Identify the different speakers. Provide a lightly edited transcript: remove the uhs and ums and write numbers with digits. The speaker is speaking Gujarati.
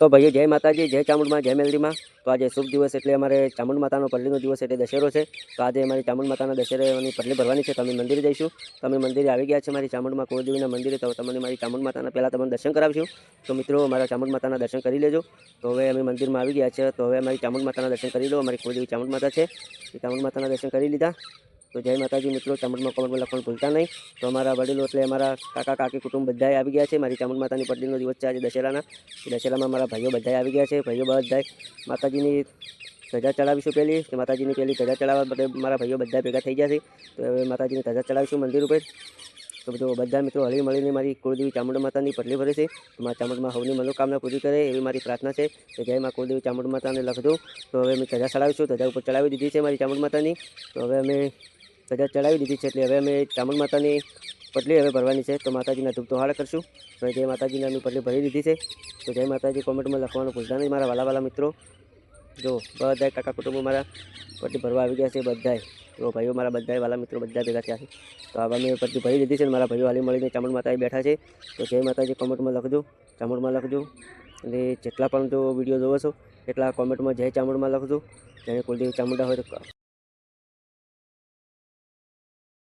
Speaker 1: તો ભાઈઓ જય માતાજી, જય ચામુંડમાં, જય મેલડીમાં। તો આજે શુભ દિવસ એટલે અમારે ચામુંડ માતાનો પલ્લીનો દિવસ એટલે દશેરો છે। તો આજે અમારી ચામુંડ માતાના દશેરાની પલ્લી ભરવાની છે। તો અમે મંદિરે જઈશું। તો અમે મંદિરે આવી ગયા છે મારી ચામુંડમાં કુળદેવીના મંદિરે। તો તમને મારી ચામુંડ માતાના પહેલાં તમને દર્શન કરાવીશું। તો મિત્રો મારા ચામુંડ માતાના દર્શન કરી લેજો। તો હવે અમે મંદિરમાં આવી ગયા છે। તો હવે અમારી ચામુંડ માતાના દર્શન કરી લો। અમારી કુળદેવી ચામુંડ માતા છે, એ ચામુંડ માતાના દર્શન કરી લીધા। તો જય માતાજી મિત્રો, ચામુંડમાં કોમેન્ટમાં લખવાનું ભૂલતા નહીં। તો અમારા વડીલો એટલે અમારા કાકા કાકી કુટુંબ બધાએ આવી ગયા છે। મારી ચામુંડ માતાની પલ્લીનો દિવસ છે આજે દશેરાના। દશેરામાં મારા ભાઈઓ બધાએ આવી ગયા છે। ભાઈઓ બધાએ માતાજીની ધજા ચડાવીશું। પહેલી માતાજીની પહેલી ધજા ચડાવવા માટે મારા ભાઈઓ બધા ભેગા થઈ ગયા છે। તો હવે માતાજીની ધજા ચડાવીશું મંદિર ઉપર। તો બધું બધા મિત્રો હળી મળીને મારી કુળદેવી ચામુંડ માતાની પલ્લી ભરે છે। તો મારા ચામુંડમાં સૌની મનોકામના પૂરી કરે એવી મારી પ્રાર્થના છે। તો જય મા કુળદેવી ચામુંડ માતાને લખજો। તો હવે અમે ધજા ચડાવીશું। ધજા ઉપર ચડાવી દીધી છે મારી ચામુંડ માતાની। તો હવે અમે ધજા ચડાવી દીધી છે એટલે હવે અમે ચામુંડ માતાની પલ્લી હવે ભરવાની છે। તો માતાજીના ધૂપ દોહાડા કરશું। તો જય માતાજીને અમે પલ્લી ભરી દીધી છે। તો જય માતાજી કોમેન્ટમાં લખવાનું ભૂલતા નહીં મારા વાલા મિત્રો। જો બધાય કાકા કુટુંબો મારા પલ્લી ભરવા આવી ગયા છે બધાય। તો ભાઈઓ મારા બધાય વાલા મિત્રો બધા ભેગા થયા છે। તો હવે અમે પલ્લી ભરી દીધી છે અને મારા ભાઈઓ હાલી મળીને ચામુંડ માતાએ બેઠા છે। તો જય માતાજી કોમેન્ટમાં લખજો, ચામુંડમાં લખજો। અને જેટલા પણ જો વિડીયો જોવો છો એટલા કોમેન્ટમાં જય ચામુંડમાં લખજો। જેને કુલદેવી ચામુંડા હોય તો